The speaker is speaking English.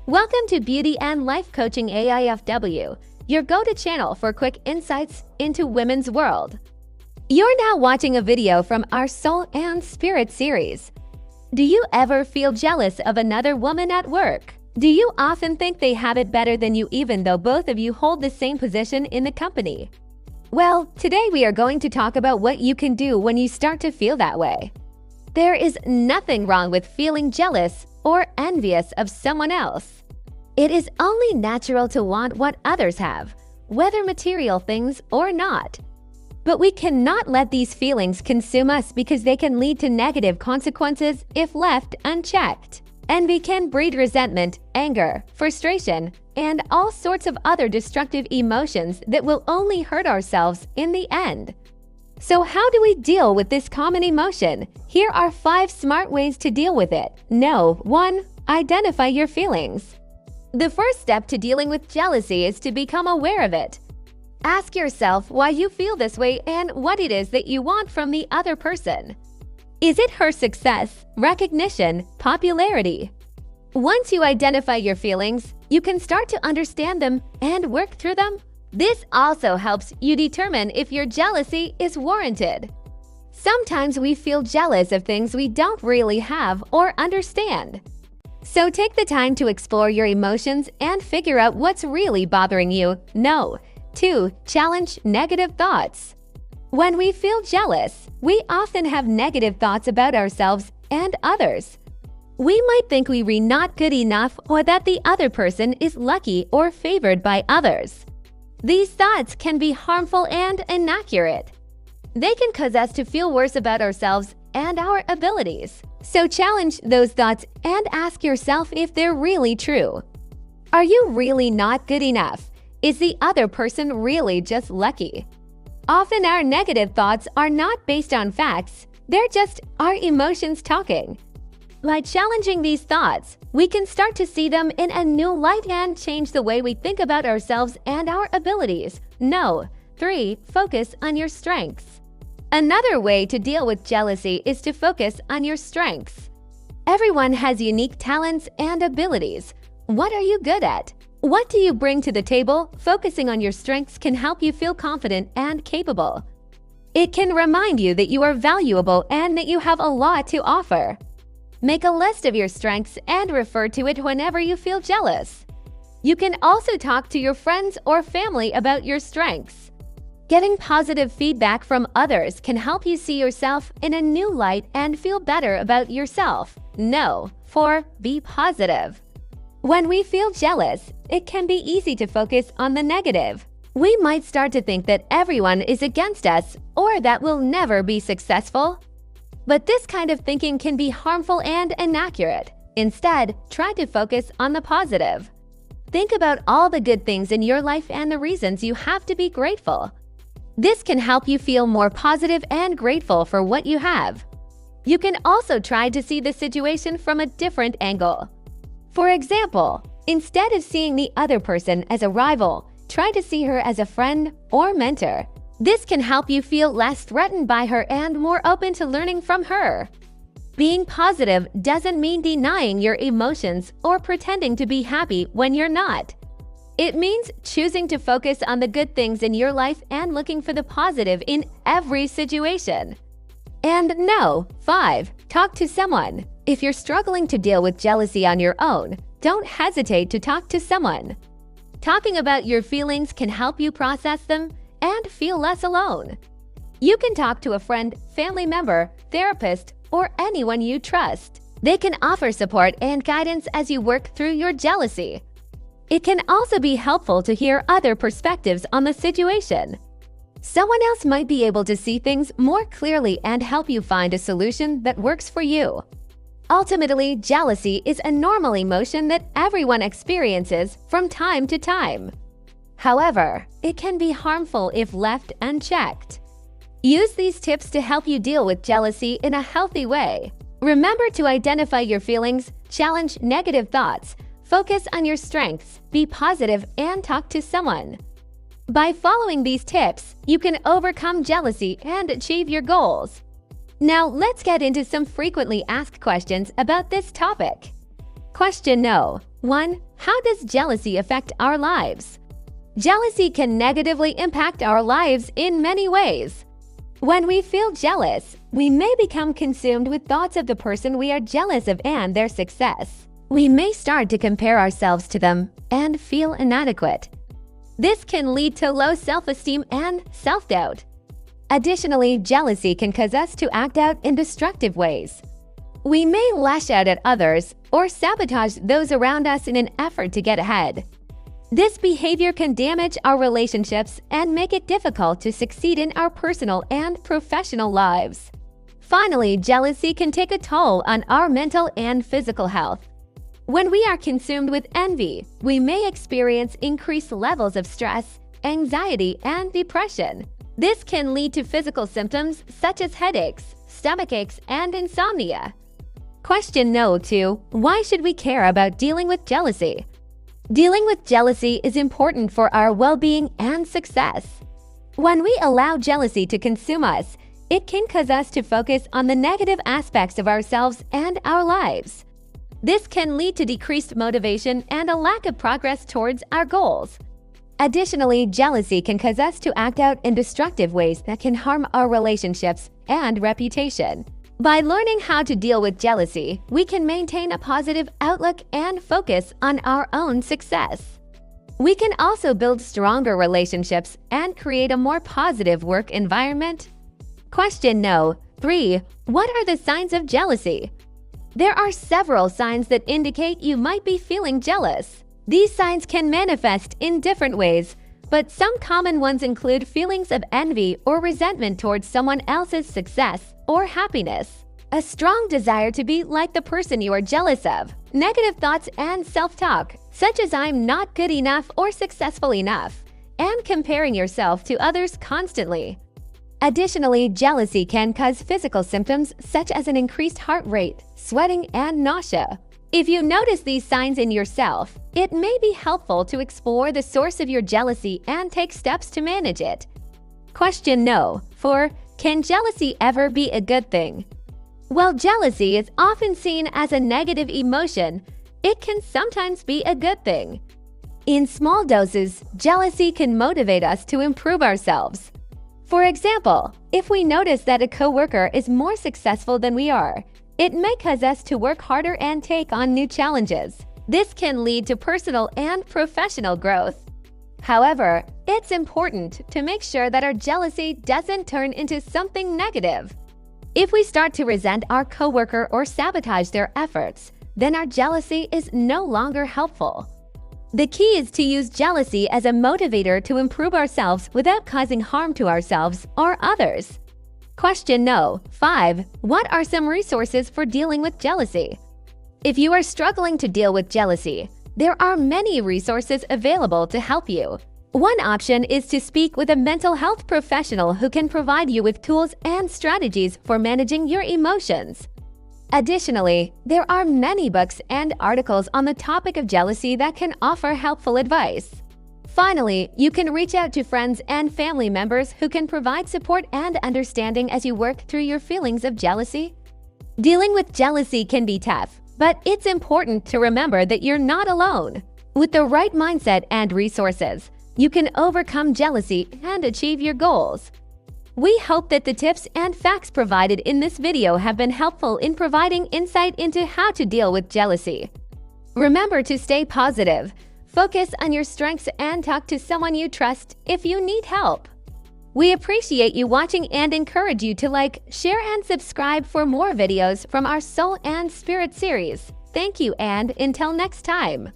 Welcome to Beauty and Life Coaching AIFW, your go-to channel for quick insights into women's world. You're now watching a video from our Soul and Spirit series. Do you ever feel jealous of another woman at work? Do you often think they have it better than you even though both of you hold the same position in the company? Well, today we are going to talk about what you can do when you start to feel that way. There is nothing wrong with feeling jealous or envious of someone else. It is only natural to want what others have, whether material things or not. But we cannot let these feelings consume us because they can lead to negative consequences if left unchecked. Envy can breed resentment, anger, frustration, and all sorts of other destructive emotions that will only hurt ourselves in the end. So how do we deal with this common emotion? Here are 5 smart ways to deal with it. 1. Identify your feelings. The first step to dealing with jealousy is to become aware of it. Ask yourself why you feel this way and what it is that you want from the other person. Is it her success, recognition, popularity? Once you identify your feelings, you can start to understand them and work through them. This also helps you determine if your jealousy is warranted. Sometimes we feel jealous of things we don't really have or understand. So take the time to explore your emotions and figure out what's really bothering you. 2. Challenge negative thoughts. When we feel jealous, we often have negative thoughts about ourselves and others. We might think we are not good enough or that the other person is lucky or favored by others. These thoughts can be harmful and inaccurate. They can cause us to feel worse about ourselves and our abilities. So challenge those thoughts and ask yourself if they're really true. Are you really not good enough? Is the other person really just lucky? Often our negative thoughts are not based on facts, they're just our emotions talking. By challenging these thoughts, we can start to see them in a new light and change the way we think about ourselves and our abilities. 3. Focus on your strengths. Another way to deal with jealousy is to focus on your strengths. Everyone has unique talents and abilities. What are you good at? What do you bring to the table? Focusing on your strengths can help you feel confident and capable. It can remind you that you are valuable and that you have a lot to offer. Make a list of your strengths and refer to it whenever you feel jealous. You can also talk to your friends or family about your strengths. Getting positive feedback from others can help you see yourself in a new light and feel better about yourself. 4. Be positive. When we feel jealous, it can be easy to focus on the negative. We might start to think that everyone is against us or that we'll never be successful. But this kind of thinking can be harmful and inaccurate. Instead, try to focus on the positive. Think about all the good things in your life and the reasons you have to be grateful. This can help you feel more positive and grateful for what you have. You can also try to see the situation from a different angle. For example, instead of seeing the other person as a rival, try to see her as a friend or mentor. This can help you feel less threatened by her and more open to learning from her. Being positive doesn't mean denying your emotions or pretending to be happy when you're not. It means choosing to focus on the good things in your life and looking for the positive in every situation. And 5. Talk to someone. If you're struggling to deal with jealousy on your own, don't hesitate to talk to someone. Talking about your feelings can help you process them and feel less alone. You can talk to a friend, family member, therapist, or anyone you trust. They can offer support and guidance as you work through your jealousy. It can also be helpful to hear other perspectives on the situation. Someone else might be able to see things more clearly and help you find a solution that works for you. Ultimately, jealousy is a normal emotion that everyone experiences from time to time. However, it can be harmful if left unchecked. Use these tips to help you deal with jealousy in a healthy way. Remember to identify your feelings, challenge negative thoughts, focus on your strengths, be positive, and talk to someone. By following these tips, you can overcome jealousy and achieve your goals. Now, let's get into some frequently asked questions about this topic. Question No. 1. How does jealousy affect our lives? Jealousy can negatively impact our lives in many ways. When we feel jealous, we may become consumed with thoughts of the person we are jealous of and their success. We may start to compare ourselves to them and feel inadequate. This can lead to low self-esteem and self-doubt. Additionally, jealousy can cause us to act out in destructive ways. We may lash out at others or sabotage those around us in an effort to get ahead. This behavior can damage our relationships and make it difficult to succeed in our personal and professional lives. Finally, jealousy can take a toll on our mental and physical health. When we are consumed with envy, we may experience increased levels of stress, anxiety, and depression. This can lead to physical symptoms such as headaches, stomach aches, and insomnia. Question No. 2. Why should we care about dealing with jealousy? Dealing with jealousy is important for our well-being and success. When we allow jealousy to consume us, it can cause us to focus on the negative aspects of ourselves and our lives. This can lead to decreased motivation and a lack of progress towards our goals. Additionally, jealousy can cause us to act out in destructive ways that can harm our relationships and reputation. By learning how to deal with jealousy, we can maintain a positive outlook and focus on our own success. We can also build stronger relationships and create a more positive work environment. Question No. 3. What are the signs of jealousy? There are several signs that indicate you might be feeling jealous. These signs can manifest in different ways, but some common ones include feelings of envy or resentment towards someone else's success or happiness, a strong desire to be like the person you are jealous of, negative thoughts and self-talk, such as "I'm not good enough" or "successful enough," and comparing yourself to others constantly. Additionally, jealousy can cause physical symptoms such as an increased heart rate, sweating, and nausea. If you notice these signs in yourself, it may be helpful to explore the source of your jealousy and take steps to manage it. Question No. 4. Can jealousy ever be a good thing? While jealousy is often seen as a negative emotion, it can sometimes be a good thing. In small doses, jealousy can motivate us to improve ourselves. For example, if we notice that a coworker is more successful than we are, it may cause us to work harder and take on new challenges. This can lead to personal and professional growth. However, it's important to make sure that our jealousy doesn't turn into something negative. If we start to resent our coworker or sabotage their efforts, then our jealousy is no longer helpful. The key is to use jealousy as a motivator to improve ourselves without causing harm to ourselves or others. Question No. 5. What are some resources for dealing with jealousy? If you are struggling to deal with jealousy, there are many resources available to help you. One option is to speak with a mental health professional who can provide you with tools and strategies for managing your emotions. Additionally, there are many books and articles on the topic of jealousy that can offer helpful advice. Finally, you can reach out to friends and family members who can provide support and understanding as you work through your feelings of jealousy. Dealing with jealousy can be tough, but it's important to remember that you're not alone. With the right mindset and resources, you can overcome jealousy and achieve your goals. We hope that the tips and facts provided in this video have been helpful in providing insight into how to deal with jealousy. Remember to stay positive, focus on your strengths, and talk to someone you trust if you need help. We appreciate you watching and encourage you to like, share, and subscribe for more videos from our Soul and Spirit series. Thank you, and until next time.